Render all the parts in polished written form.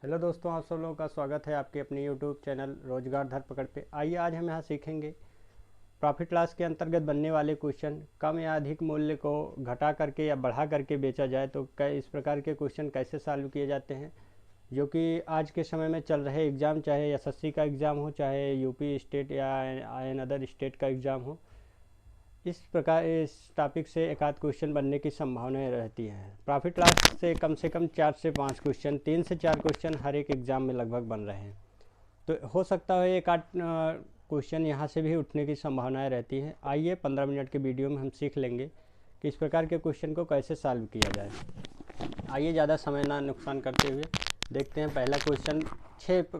Hello दोस्तों, आप सब लोगों का स्वागत है आपके अपने यूट्यूब चैनल रोजगार धर पकड़ पे। आइए आज हम यहाँ सीखेंगे प्रॉफिट लॉस के अंतर्गत बनने वाले क्वेश्चन। कम या अधिक मूल्य को घटा करके या बढ़ा करके बेचा जाए तो इस प्रकार के क्वेश्चन कैसे सॉल्व किए जाते हैं, जो कि आज के समय में चल रहे एग्ज़ाम, चाहे एसएससी का एग्ज़ाम हो, चाहे यूपी स्टेट या एन अदर स्टेट का एग्ज़ाम हो, इस प्रकार इस टॉपिक से एक आध क्वेश्चन बनने की संभावनाएं रहती है। प्रॉफिट लॉस से कम 4 से 5 क्वेश्चन, 3 से 4 क्वेश्चन हर एक एग्ज़ाम में लगभग बन रहे हैं। तो हो सकता है एक आध क्वेश्चन यहाँ से भी उठने की संभावनाएं रहती हैं। आइए 15 मिनट के वीडियो में हम सीख लेंगे कि इस प्रकार के क्वेश्चन को कैसे सॉल्व किया जाए। आइए ज़्यादा समय ना नुकसान करते हुए देखते हैं पहला क्वेश्चन।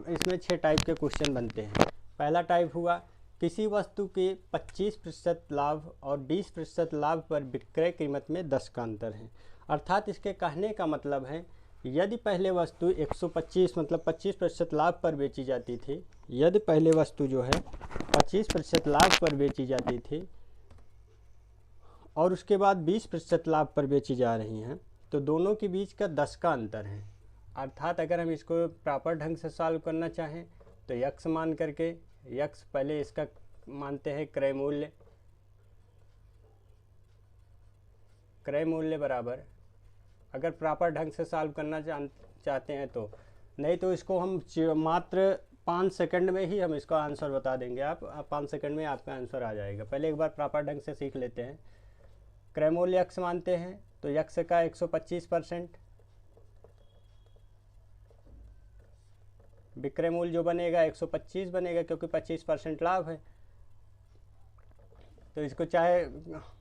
इसमें 6 टाइप के क्वेश्चन बनते हैं। पहला टाइप हुआ, किसी वस्तु के 25% लाभ और 20% लाभ पर विक्रय कीमत में 10 का अंतर है। अर्थात इसके कहने का मतलब है, यदि पहले वस्तु 125 मतलब 25% लाभ पर बेची जाती थी, यदि पहले वस्तु जो है 25% लाभ पर बेची जाती थी और उसके बाद 20% लाभ पर बेची जा रही हैं, तो दोनों के बीच का 10 का अंतर है। अर्थात अगर हम इसको प्रॉपर ढंग से सॉल्व करना चाहें तो यक्स मान करके, यक्स पहले इसका मानते हैं क्रय मूल्य, क्रय मूल्य बराबर, अगर प्रॉपर ढंग से सॉल्व करना चाहते हैं तो, नहीं तो इसको हम मात्र 5 सेकंड में ही हम इसका आंसर बता देंगे। आप 5 सेकंड में आपका आंसर आ जाएगा। पहले एक बार प्रॉपर ढंग से सीख लेते हैं। क्रय मूल्य यक्स मानते हैं तो यक्स का 125%, विक्रय मूल्य जो बनेगा 125 बनेगा, क्योंकि 25% लाभ है। तो इसको चाहे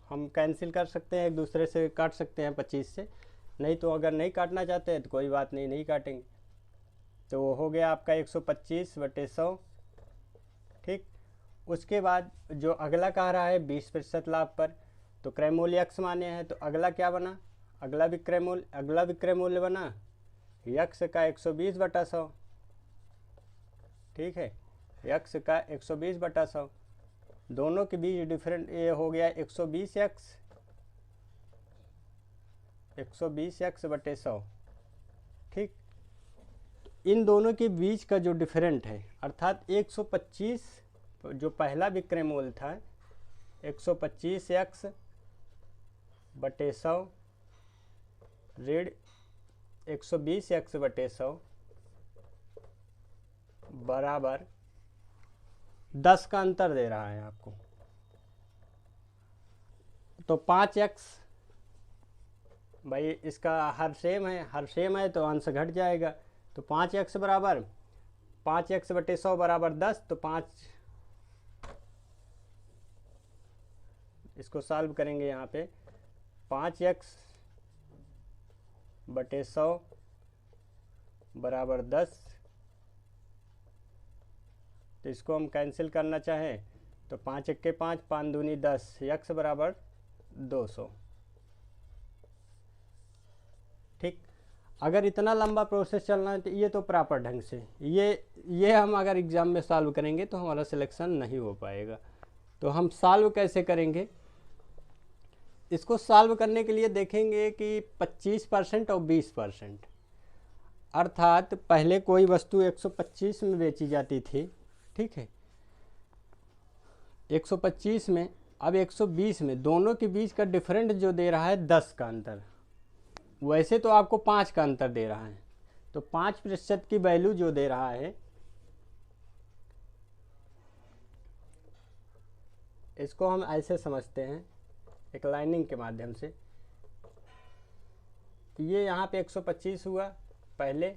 हम कैंसिल कर सकते हैं, एक दूसरे से काट सकते हैं 25 से, नहीं तो अगर नहीं काटना चाहते हैं तो कोई बात नहीं, नहीं काटेंगे। तो वो हो गया आपका 125/100। ठीक, उसके बाद जो अगला कह रहा है 20% लाभ पर, तो क्रय मूल्य यक्स माने हैं तो अगला क्या बना, अगला विक्रय मूल्य बना यक्स का 120/100। ठीक है, यक्स का 120/100, दोनों के बीच डिफरेंट ये हो गया 120x, 120x/100। ठीक, इन दोनों के बीच का जो डिफरेंट है, अर्थात 125 जो पहला विक्रय मूल्य था 125x/100 ऋण 120x/100 बराबर 10 का अंतर दे रहा है आपको। तो 5x, भाई इसका हर सेम है तो अंश घट जाएगा। तो 5x बराबर 5x/100 बराबर 10। तो 5, इसको सॉल्व करेंगे यहाँ पे, 5x/100 बराबर 10। तो इसको हम कैंसिल करना चाहें तो 5 1 5, 5 दूनी 10, यक्स बराबर 200। ठीक, अगर इतना लंबा प्रोसेस चलना है तो ये तो प्रॉपर ढंग से ये हम अगर एग्ज़ाम में सॉल्व करेंगे तो हमारा सिलेक्शन नहीं हो पाएगा। तो हम सॉल्व कैसे करेंगे, इसको सॉल्व करने के लिए देखेंगे कि 25% और 20%, अर्थात पहले कोई वस्तु 125 में बेची जाती थी, ठीक है, 125 में, अब 120 में, दोनों के बीच का डिफरेंट जो दे रहा है 10 का अंतर। वैसे तो आपको 5 का अंतर दे रहा है, तो 5% की वैल्यू जो दे रहा है, इसको हम ऐसे समझते हैं एक लाइनिंग के माध्यम से, ये यहाँ पे 125 हुआ पहले,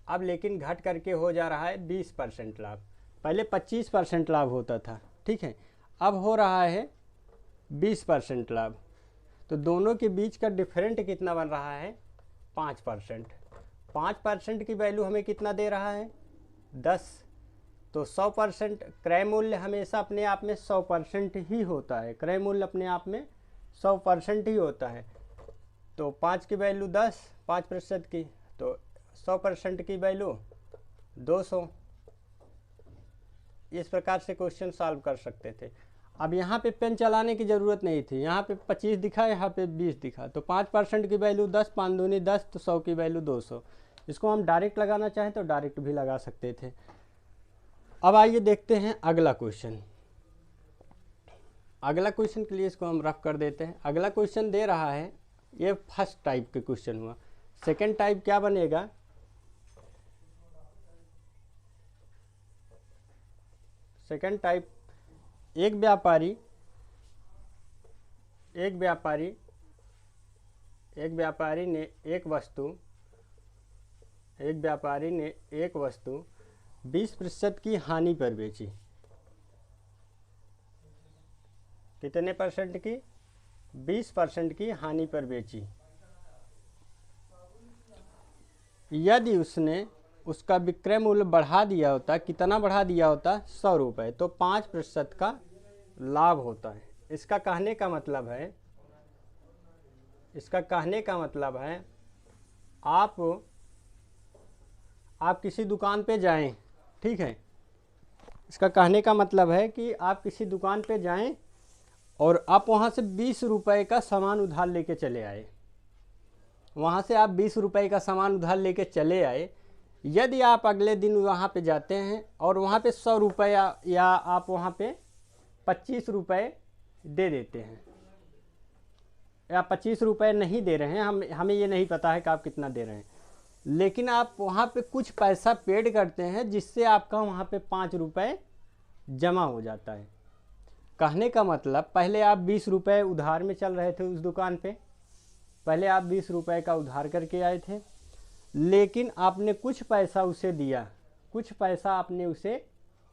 अब लेकिन घट करके हो जा रहा है 20% लाभ। पहले 25% लाभ होता था, ठीक है, अब हो रहा है 20% लाभ। तो दोनों के बीच का डिफरेंट कितना बन रहा है, 5%। 5% की वैल्यू हमें कितना दे रहा है, 10। तो 100%, क्रय मूल्य हमेशा अपने आप में 100% ही होता है, क्रय मूल्य अपने आप में 100% ही होता है। तो 5 की वैल्यू 10, 5% की, तो 100% की वैल्यू 200। इस प्रकार से क्वेश्चन सॉल्व कर सकते थे। अब यहाँ पे पेन चलाने की ज़रूरत नहीं थी, यहाँ पे 25 दिखा, यहाँ पे 20 दिखा, तो 5% की वैल्यू 10, 5 दूनी 10, तो 100 की वैल्यू 200। इसको हम डायरेक्ट लगाना चाहें तो डायरेक्ट भी लगा सकते थे। अब आइए देखते हैं अगला क्वेश्चन। अगला क्वेश्चन के लिए इसको हम रफ कर देते हैं। अगला क्वेश्चन दे रहा है, ये फर्स्ट टाइप के क्वेश्चन हुआ। सेकंड टाइप क्या बनेगा, सेकंड टाइप एक व्यापारी ने एक वस्तु 20% की हानि पर बेची। कितने परसेंट की? 20% की हानि पर बेची। यदि उसने उसका विक्रय मूल्य बढ़ा दिया होता, कितना बढ़ा दिया होता? 100 रुपये, तो 5% का लाभ होता है। इसका कहने का मतलब है आप किसी दुकान पे जाएं, ठीक है। इसका कहने का मतलब है कि आप किसी दुकान पे जाएं और आप वहाँ से 20 रुपये का सामान उधार लेके चले आए। वहाँ से आप 20 रुपये का सामान उधार लेके चले आए। यदि आप अगले दिन वहाँ पे जाते हैं और वहाँ पे 100 रुपये या आप वहाँ पे 25 रुपये दे देते हैं, या 25 रुपये नहीं दे रहे हैं, हमें ये नहीं पता है कि आप कितना दे रहे हैं, लेकिन आप वहाँ पे कुछ पैसा पेड करते हैं जिससे आपका वहाँ पे 5 रुपये जमा हो जाता है। कहने का मतलब पहले आप 20 रुपये उधार में चल रहे थे उस दुकान पे, पहले आप 20 रुपये का उधार करके आए थे, लेकिन आपने कुछ पैसा उसे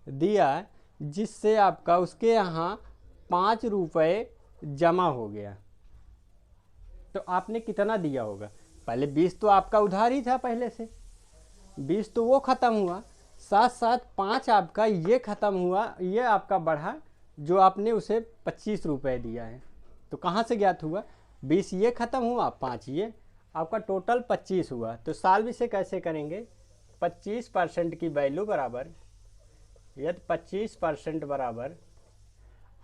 दिया जिससे आपका उसके यहाँ 5 रुपये जमा हो गया। तो आपने कितना दिया होगा? पहले 20 तो आपका उधार ही था, पहले से 20 तो वो ख़त्म हुआ, साथ साथ 5 आपका ये ख़त्म हुआ, ये आपका बढ़ा जो आपने उसे 25 रुपये दिया है। तो कहाँ से ज्ञात हुआ? 20 ये ख़त्म हुआ, 5 ये, आपका टोटल 25 हुआ। तो सॉल्व इसे कैसे करेंगे? 25% की वैल्यू बराबर, यदि 25% बराबर,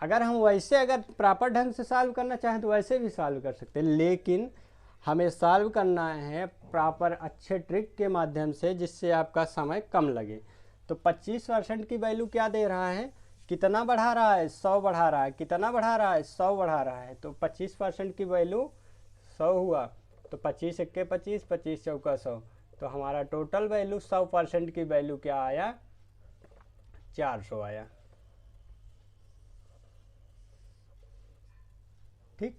अगर हम अगर प्रॉपर ढंग से सॉल्व करना चाहें तो वैसे भी सॉल्व कर सकते हैं, लेकिन हमें सॉल्व करना है प्रॉपर अच्छे ट्रिक के माध्यम से जिससे आपका समय कम लगे। तो 25% की वैल्यू क्या दे रहा है? कितना बढ़ा रहा है? 100 बढ़ा रहा है। कितना बढ़ा रहा है? 100 बढ़ा रहा है। तो 25% की वैल्यू 100 हुआ, तो 25 एक्के 25, 25 चौका 100, तो हमारा टोटल वैल्यू 100% की वैल्यू क्या आया? 400 आया। ठीक,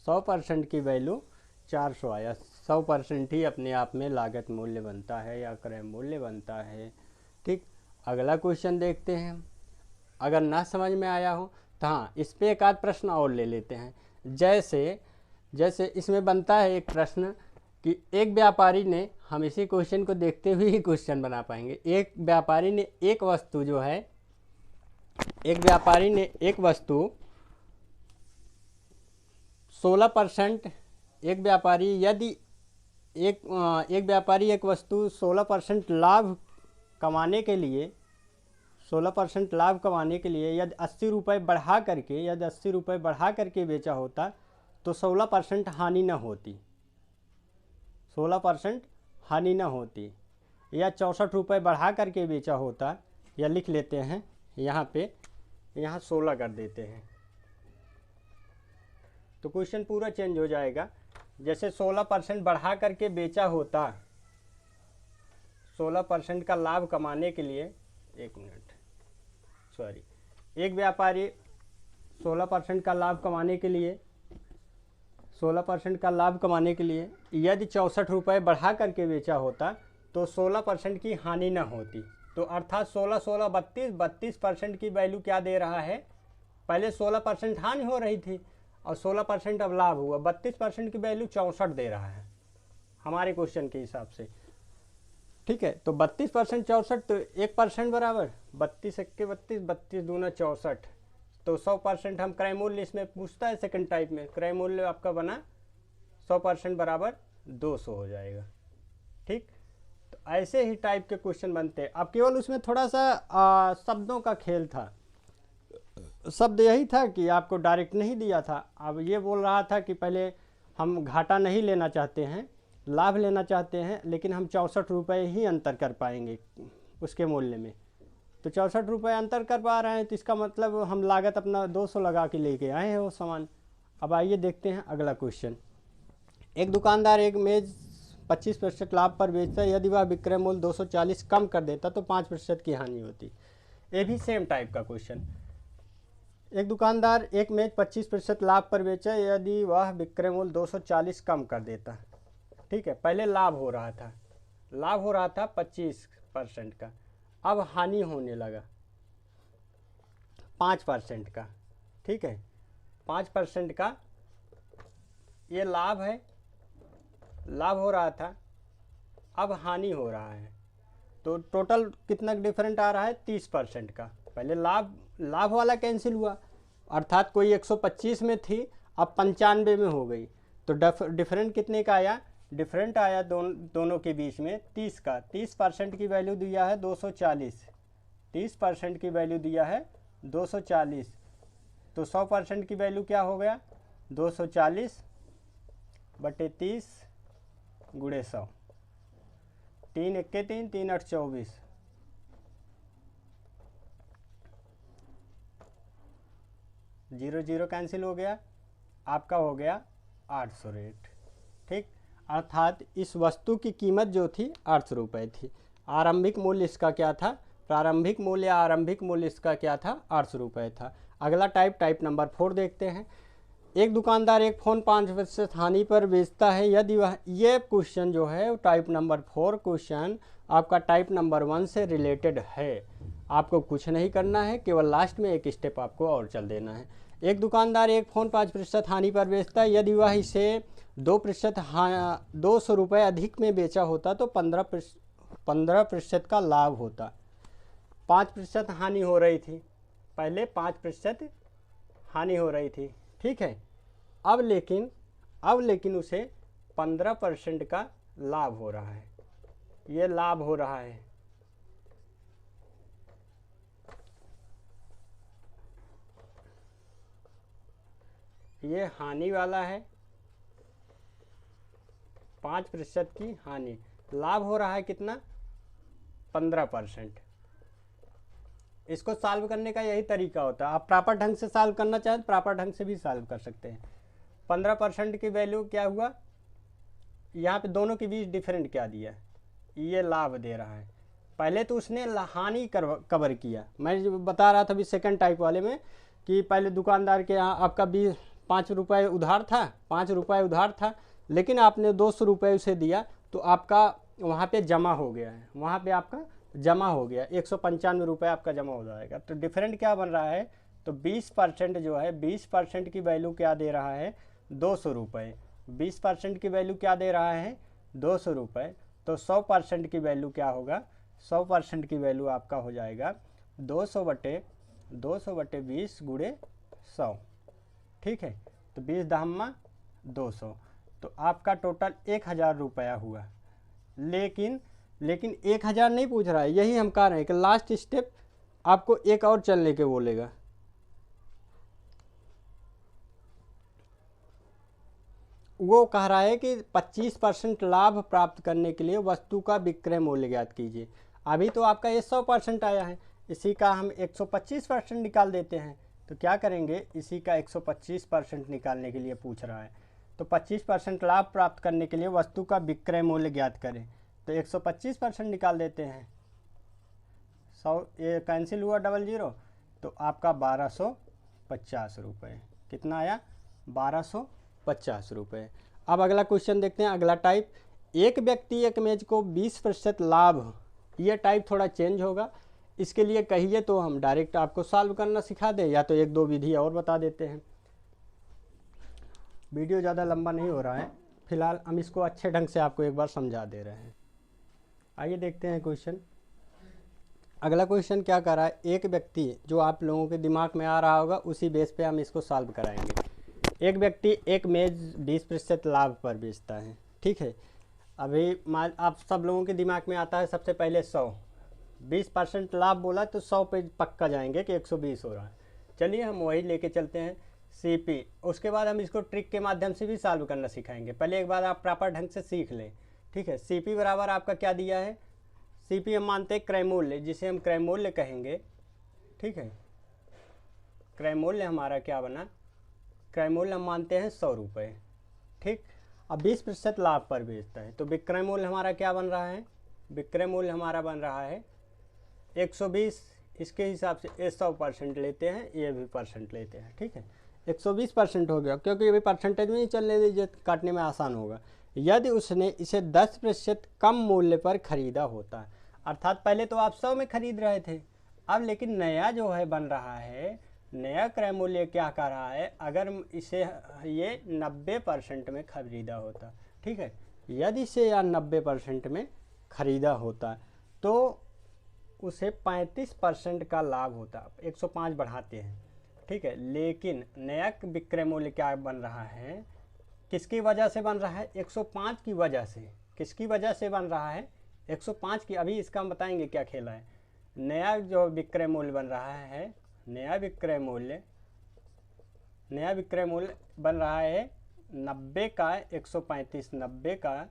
100% की वैल्यू 400 आया। 100% ही अपने आप में लागत मूल्य बनता है या क्रय मूल्य बनता है। ठीक, अगला क्वेश्चन देखते हैं। अगर ना समझ में आया हो तो हाँ, इस पे एक आध प्रश्न और ले लेते हैं। जैसे इसमें बनता है एक प्रश्न कि एक व्यापारी ने, हम इसी क्वेश्चन को देखते हुए ही क्वेश्चन बना पाएंगे। एक व्यापारी ने एक वस्तु 16%, एक व्यापारी एक वस्तु 16% लाभ कमाने के लिए यदि 80 रुपये बढ़ा करके बेचा होता तो 16% हानि न होती, या 64 रुपये बढ़ा करके बेचा होता, या लिख लेते हैं यहाँ 16 कर देते हैं तो क्वेश्चन पूरा चेंज हो जाएगा। जैसे 16% बढ़ा करके बेचा होता, 16% का लाभ कमाने के लिए, एक व्यापारी 16% का लाभ कमाने के लिए यदि 64 रुपये बढ़ा करके बेचा होता तो 16% की हानि न होती। तो अर्थात 16, 16, 32% की वैल्यू क्या दे रहा है? पहले 16% हानि हो रही थी और 16% अब लाभ हुआ, 32% की वैल्यू 64 दे रहा है हमारे क्वेश्चन के हिसाब से। ठीक है, तो 32% 64, तो 1% बराबर 32 एक्के 32, 32 दूना 64, तो 100% हम क्रय मूल्य इसमें पूछता है सेकंड टाइप में, क्रय मूल्य आपका बना 100% बराबर 200 हो जाएगा। ठीक, तो ऐसे ही टाइप के क्वेश्चन बनते हैं। अब केवल उसमें थोड़ा सा शब्दों का खेल था। शब्द यही था कि आपको डायरेक्ट नहीं दिया था। अब ये बोल रहा था कि पहले हम घाटा नहीं लेना चाहते हैं, लाभ लेना चाहते हैं, लेकिन हम 64 रुपये ही अंतर कर पाएंगे उसके मूल्य में। तो 64 रुपये अंतर कर पा रहे हैं, तो इसका मतलब हम लागत अपना 200 लगा के लेके आए हैं वो सामान। अब आइए देखते हैं अगला क्वेश्चन। एक दुकानदार एक मेज 25% लाभ पर बेचता है। यदि वह विक्रय मूल्य 240 कम कर देता तो 5% की हानि होती। ये भी सेम टाइप का क्वेश्चन। एक दुकानदार एक मेज 25% लाभ पर बेचा, यदि वह विक्रय मूल्य 240 कम कर देता। ठीक है, पहले लाभ हो रहा था 25% का, अब हानि होने लगा 5% का। ठीक है, 5% का ये लाभ है, लाभ हो रहा था, अब हानि हो रहा है। तो टोटल कितना डिफरेंट आ रहा है? 30% का। पहले लाभ वाला कैंसिल हुआ, अर्थात कोई 125 में थी, अब 95 में हो गई। तो डिफरेंट कितने का आया? डिफरेंट आया दोनों के बीच में 30 का। 30% की वैल्यू दिया है 240, 30% की वैल्यू दिया है 240। तो 100% की वैल्यू क्या हो गया? 240 बटे 30 गुणे 100। 3 एक्के 3, 3 8 24, 0 0 कैंसिल हो गया, आपका हो गया 800 रेट। ठीक, अर्थात इस वस्तु की कीमत जो थी 800 रुपये थी। आरंभिक मूल्य इसका क्या था? प्रारंभिक मूल्य आरंभिक मूल्य इसका क्या था? 800 रुपये था। अगला टाइप नंबर 4 देखते हैं। एक दुकानदार एक फ़ोन 5% हानि पर बेचता है। यदि वह, ये क्वेश्चन जो है टाइप नंबर 4 क्वेश्चन आपका टाइप नंबर 1 से रिलेटेड है। आपको कुछ नहीं करना है, केवल लास्ट में एक स्टेप आपको और चल देना है। एक दुकानदार एक फ़ोन 5% हानि पर बेचता है। यदि वह इसे 2% 200 रुपये अधिक में बेचा होता तो 15% का लाभ होता। 5% हानि हो रही थी, पहले 5% हानि हो रही थी। ठीक है, अब लेकिन उसे 15% का लाभ हो रहा है। ये लाभ हो रहा है, ये हानि वाला है, 5% की हानि। लाभ हो रहा है कितना? 15%। इसको सॉल्व करने का यही तरीका होता है। आप प्रॉपर ढंग से सॉल्व करना चाहें तो प्रॉपर ढंग से भी सॉल्व कर सकते हैं। 15% की वैल्यू क्या हुआ? यहाँ पे दोनों के बीच डिफरेंट क्या दिया? ये लाभ दे रहा है। पहले तो उसने हानि कवर किया। मैं जो बता रहा था अभी सेकंड टाइप वाले में कि पहले दुकानदार के यहाँ आपका 5 रुपये उधार था, 5 रुपये उधार था, लेकिन आपने 200 रुपये उसे दिया, तो आपका वहाँ पे जमा हो गया है, वहाँ पे आपका जमा हो गया 195 रुपये आपका जमा हो जाएगा। तो डिफरेंट क्या बन रहा है? तो 20% जो है, 20% की वैल्यू क्या दे रहा है? 200 रुपये। 20% की वैल्यू क्या दे रहा है? 200 रुपये। तो 100% की वैल्यू क्या होगा? 100% की वैल्यू आपका हो जाएगा 200 बटे 20 गुणे 100। ठीक है, तो 20 दहम्मा 200, तो आपका टोटल 1000 रुपया हुआ। लेकिन 1000 नहीं पूछ रहा है, यही हम कह रहे हैं कि लास्ट स्टेप आपको एक और चलने के बोलेगा। वो कह रहा है कि 25% लाभ प्राप्त करने के लिए वस्तु का विक्रय मूल्य ज्ञात कीजिए। अभी तो आपका ये 100% आया है, इसी का हम 125% निकाल देते हैं। तो क्या करेंगे? इसी का 125% निकालने के लिए पूछ रहा है। तो 25% लाभ प्राप्त करने के लिए वस्तु का विक्रय मूल्य ज्ञात करें। तो 125% निकाल देते हैं। 100 ये कैंसिल हुआ, 00, तो आपका 1250 रुपये। कितना आया? 1250 रुपये। अब अगला क्वेश्चन देखते हैं। अगला टाइप, एक व्यक्ति एक मेज को 20% लाभ। ये टाइप थोड़ा चेंज होगा। इसके लिए कहिए तो हम डायरेक्ट आपको सॉल्व करना सिखा दें, या तो एक दो विधि और बता देते हैं। वीडियो ज़्यादा लंबा नहीं हो रहा है, फिलहाल हम इसको अच्छे ढंग से आपको एक बार समझा दे रहे हैं। आइए देखते हैं क्वेश्चन। अगला क्वेश्चन क्या कर रहा है? एक व्यक्ति, जो आप लोगों के दिमाग में आ रहा होगा उसी बेस पे हम इसको सॉल्व कराएंगे। एक व्यक्ति एक मेज 20% लाभ पर बेचता है। ठीक है, अभी आप सब लोगों के दिमाग में आता है सबसे पहले 100। 20% लाभ बोला तो 100 पे पक्का जाएंगे कि 120 हो रहा है। चलिए हम वही लेके चलते हैं। CP। उसके बाद हम इसको ट्रिक के माध्यम से भी सॉल्व करना सिखाएंगे। पहले एक बार आप प्रॉपर ढंग से सीख लें, ठीक है। CP बराबर आपका क्या दिया है, CP हम मानते हैं क्रय मूल्य, जिसे हम क्रय मूल्य कहेंगे, ठीक है। क्रय मूल्य हमारा क्या बना, क्रय मूल्य हम मानते हैं 100 रुपये, ठीक। अब 20% लाभ पर बेचता है, तो विक्रय मूल्य हमारा क्या बन रहा है, विक्रय मूल्य हमारा बन रहा है 120। इसके हिसाब से ये 100% लेते हैं, ये भी परसेंट लेते हैं, ठीक है। 120% हो गया, क्योंकि ये भी परसेंटेज में ही चलने दीजिए, काटने में आसान होगा। यदि उसने इसे 10% कम मूल्य पर खरीदा होता, अर्थात पहले तो आप 100 में खरीद रहे थे, अब लेकिन नया जो है बन रहा है, नया क्रय मूल्य क्या कर रहा है, अगर इसे ये 90% में खरीदा होता, ठीक है। यदि इसे या 90% में खरीदा होता तो उसे 35% का लाभ होता। 105 बढ़ाते हैं, ठीक है। लेकिन नया विक्रय मूल्य क्या बन रहा है, किसकी वजह से बन रहा है, 105 की वजह से। किसकी वजह से बन रहा है, 105 की। अभी इसका हम बताएंगे क्या खेला है। नया जो विक्रय मूल्य बन रहा है, नया विक्रय मूल्य बन रहा है 90 का 135, 90 का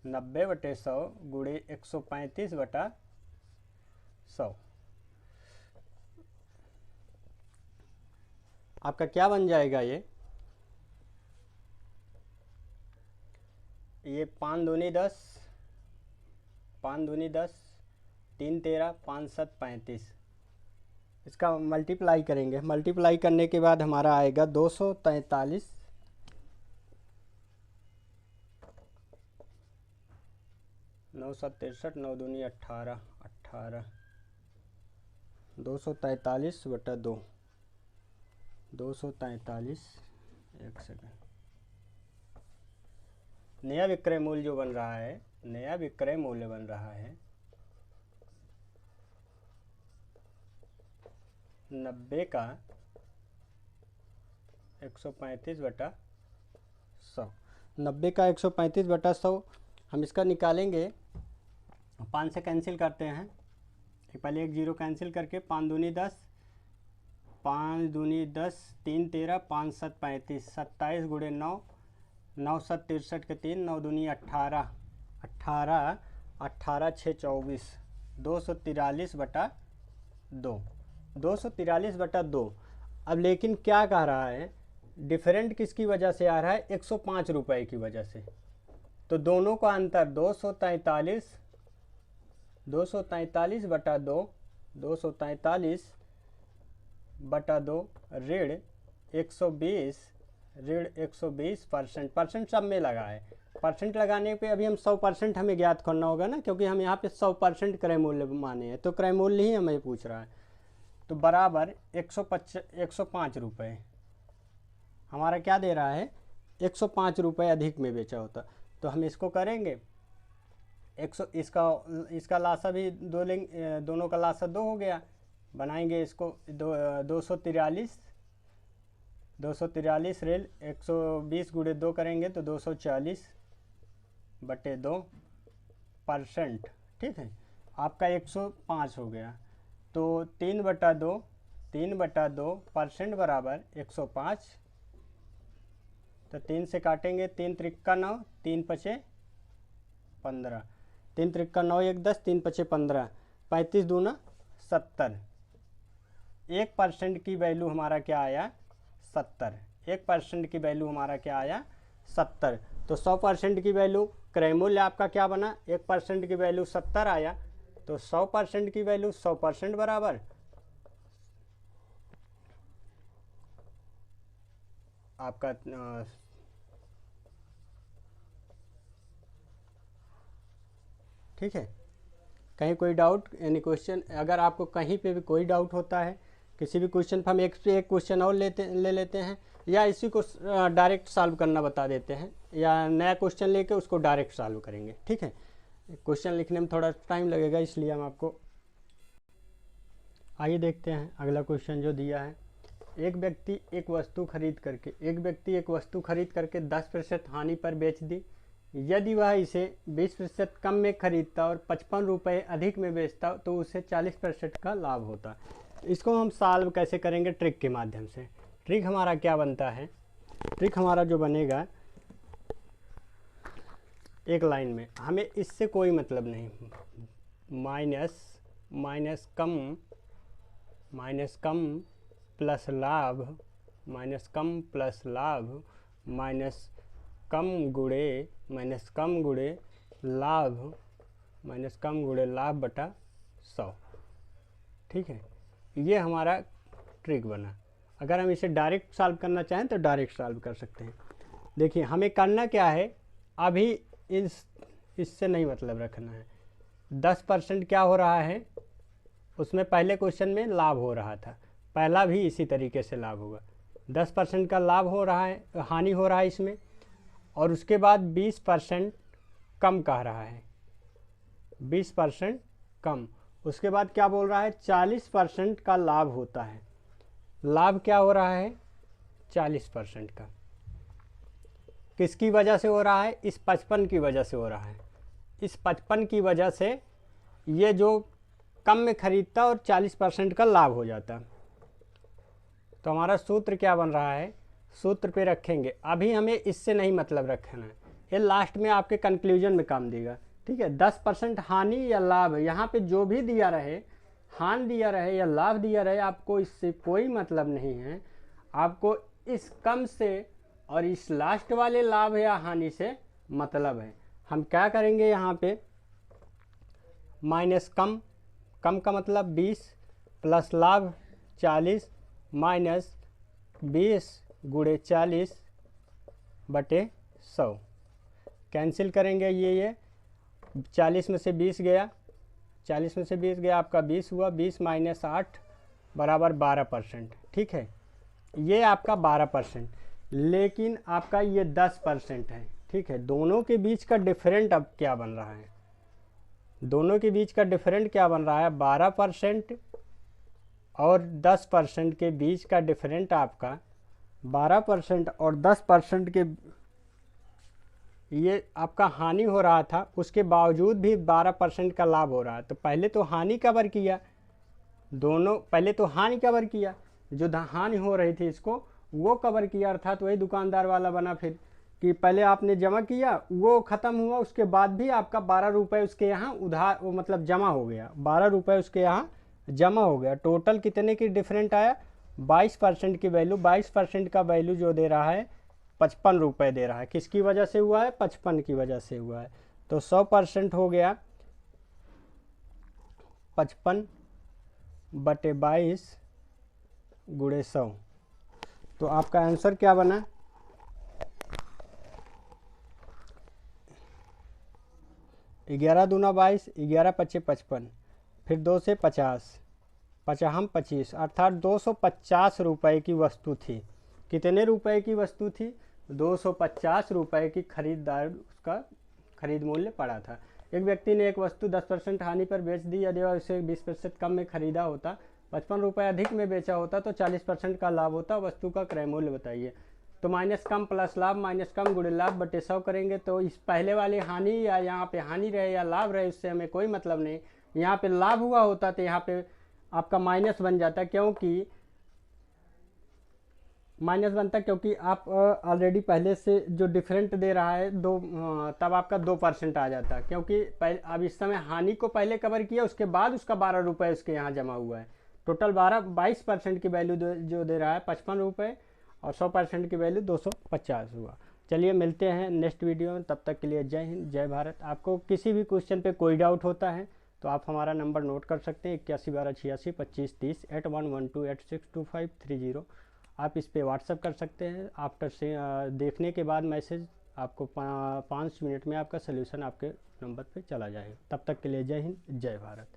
90/100 गुणे 135/100। आपका क्या बन जाएगा, ये 5 दूनी 10, 5 दूनी 10, 3 13, 5 7 35। इसका मल्टीप्लाई करेंगे, मल्टीप्लाई करने के बाद हमारा आएगा 243, 9 7 63, 9 दूनी 18, 18, 243/2, 243। एक सेकंड। नया विक्रय मूल्य जो बन रहा है, नया विक्रय मूल्य बन रहा है 90 का 135/100, 90 का 135/100 हम इसका निकालेंगे। 5 से कैंसिल करते हैं, पहले एक जीरो कैंसिल करके 5 दूनी 10, 5 दूनी 10, 3 13, 5 7 35, 27 गुणे 9, 9 7 63 के 3, 9 दूनी 18, 18, 18 6 24, 243/2, 243/2। अब लेकिन क्या कह रहा है, डिफरेंट किसकी वजह से आ रहा है, 105 रुपये की वजह से। तो दोनों का अंतर 243/2, 243/2 ऋण 120% परसेंट सब में लगा है। परसेंट लगाने पे अभी हम 100% हमें ज्ञात करना होगा ना, क्योंकि हम यहाँ पे 100% क्रय मूल्य माने हैं, तो क्रय मूल्य ही हमें पूछ रहा है। तो बराबर 105 रुपये हमारा क्या दे रहा है, 105 रुपये अधिक में बेचा होता। तो हम इसको करेंगे, इसका लासा भी दो लेंगे, दोनों का लासा 2 हो गया, बनाएंगे इसको 243 रेल 120 गुणे 2 करेंगे तो 240/2%, ठीक है। आपका 105 हो गया, तो 3/2 बराबर 105। तो 3 से काटेंगे, 3 त्रिक्का 9, 3 पचे 15, 3 त्रिक्का 9 1 10, 3 पचे 15, 35 दूना 70। 1% की वैल्यू हमारा क्या आया, 70। 1% की वैल्यू हमारा क्या आया, 70। तो 100% की वैल्यू, क्रय मूल्य आपका क्या बना, 1% की वैल्यू 70 आया, तो 100% की वैल्यू 100% बराबर आपका ठीक है। कहीं कोई डाउट, यानी क्वेश्चन, अगर आपको कहीं पे भी कोई डाउट होता है किसी भी क्वेश्चन पर, हम एक से एक क्वेश्चन और ले लेते हैं, या इसी को डायरेक्ट सॉल्व करना बता देते हैं, या नया क्वेश्चन लेके उसको डायरेक्ट सॉल्व करेंगे, ठीक है। क्वेश्चन लिखने में थोड़ा टाइम लगेगा, इसलिए हम आपको, आइए देखते हैं अगला क्वेश्चन जो दिया है। एक व्यक्ति एक वस्तु खरीद करके 10% हानि पर बेच दी। यदि वह इसे 20% कम में खरीदता और 55 रुपये अधिक में बेचता तो उसे 40% का लाभ होता। इसको हम सॉल्व कैसे करेंगे, ट्रिक के माध्यम से, ट्रिक हमारा क्या बनता है, ट्रिक हमारा जो बनेगा एक लाइन में, हमें इससे कोई मतलब नहीं, माइनस कम प्लस लाभ, माइनस कम प्लस लाभ, माइनस कम गुणे लाभ, माइनस कम गुणे लाभ बटा 100। ठीक है, ये हमारा ट्रिक बना। अगर हम इसे डायरेक्ट सॉल्व करना चाहें तो डायरेक्ट सॉल्व कर सकते हैं। देखिए हमें करना क्या है, अभी इससे नहीं मतलब रखना है। 10% क्या हो रहा है, उसमें पहले क्वेश्चन में लाभ हो रहा था, पहला भी इसी तरीके से लाभ होगा। 10% का लाभ हो रहा है, हानि हो रहा है इसमें, और उसके बाद 20% कम कह रहा है, 20% कम। उसके बाद क्या बोल रहा है, 40% का लाभ होता है। लाभ क्या हो रहा है, 40% का। किसकी वजह से हो रहा है, इस 55 की वजह से हो रहा है। इस 55 की वजह से ये जो कम में खरीदता और 40% का लाभ हो जाता। तो हमारा सूत्र क्या बन रहा है, सूत्र पे रखेंगे। अभी हमें इससे नहीं मतलब रखना है, ये लास्ट में आपके कंक्लूजन में काम देगा। ठीक है, 10% हानि या लाभ, यहाँ पे जो भी दिया रहे, हानि दिया रहे या लाभ दिया रहे, आपको इससे कोई मतलब नहीं है। आपको इस कम से और इस लास्ट वाले लाभ या हानि से मतलब है। हम क्या करेंगे, यहाँ पे माइनस कम का मतलब 20 प्लस लाभ 40 माइनस 20 गुणे 40 बटे 100। कैंसिल करेंगे, ये 40 में से 20 गया, 40 में से 20 गया, आपका 20 हुआ, 20 माइनस 8 बराबर 12%। ठीक है, ये आपका 12%, लेकिन आपका ये 10% है। ठीक है, दोनों के बीच का डिफरेंट अब क्या बन रहा है, दोनों के बीच का डिफरेंट क्या बन रहा है, 12% और 10% के बीच का डिफरेंट आपका 12% और 10% के, ये आपका हानि हो रहा था, उसके बावजूद भी 12% का लाभ हो रहा है। तो पहले तो हानि कवर किया, दोनों पहले तो हानि कवर किया, जो हानि हो रही थी इसको वो कवर किया, अर्थात वही दुकानदार वाला बना फिर, कि पहले आपने जमा किया, वो ख़त्म हुआ, उसके बाद भी आपका 12 रुपये उसके यहाँ उधार, वो मतलब जमा हो गया, 12 रुपये उसके यहाँ जमा हो गया। टोटल कितने की डिफरेंट आया, 22% की वैल्यू, 22% का वैल्यू जो दे रहा है 55 रुपये दे रहा है। किसकी वजह से हुआ है, 55 की वजह से हुआ है। तो 100% हो गया 55 बटे 22 गुणे 100। तो आपका आंसर क्या बना, 11 दूना 22, 11 पच्चे 55, फिर 2 से 50, 50 25, अर्थात 250 रुपये की वस्तु थी। कितने रुपए की वस्तु थी, 250 रुपये की खरीदार, उसका खरीद मूल्य पड़ा था। एक व्यक्ति ने एक वस्तु 10% हानि पर बेच दी, यदि वह उसे 20% कम में खरीदा होता, 55 रुपये अधिक में बेचा होता तो 40% का लाभ होता। वस्तु का क्रय मूल्य बताइए। तो माइनस कम प्लस लाभ, माइनस कम गुणे लाभ बटे 100 करेंगे। तो इस पहले वाले हानि या यहाँ पे हानि रहे या लाभ रहे, उससे हमें कोई मतलब नहीं। यहाँ पे लाभ हुआ होता तो यहाँ पे आपका माइनस बन जाता, क्योंकि माइनस बनता क्योंकि आप ऑलरेडी पहले से जो डिफरेंट दे रहा है दो, तब आपका 2% आ जाता, क्योंकि पहले अब इस समय हानि को पहले कवर किया, उसके बाद उसका 12 रुपये उसके यहाँ जमा हुआ है। टोटल 22% की वैल्यू जो दे रहा है 55 रुपये, और 100% की वैल्यू 250 हुआ। चलिए मिलते हैं नेक्स्ट वीडियो में, तब तक के लिए जय हिंद जय भारत। आपको किसी भी क्वेश्चन पे कोई डाउट होता है तो आप हमारा नंबर नोट कर सकते हैं, 8112862530 8112862530। आप इस पे व्हाट्सअप कर सकते हैं। आफ्टर से देखने के बाद मैसेज आपको 5 मिनट में आपका सलूशन आपके नंबर पे चला जाएगा। तब तक के लिए जय हिंद जय भारत।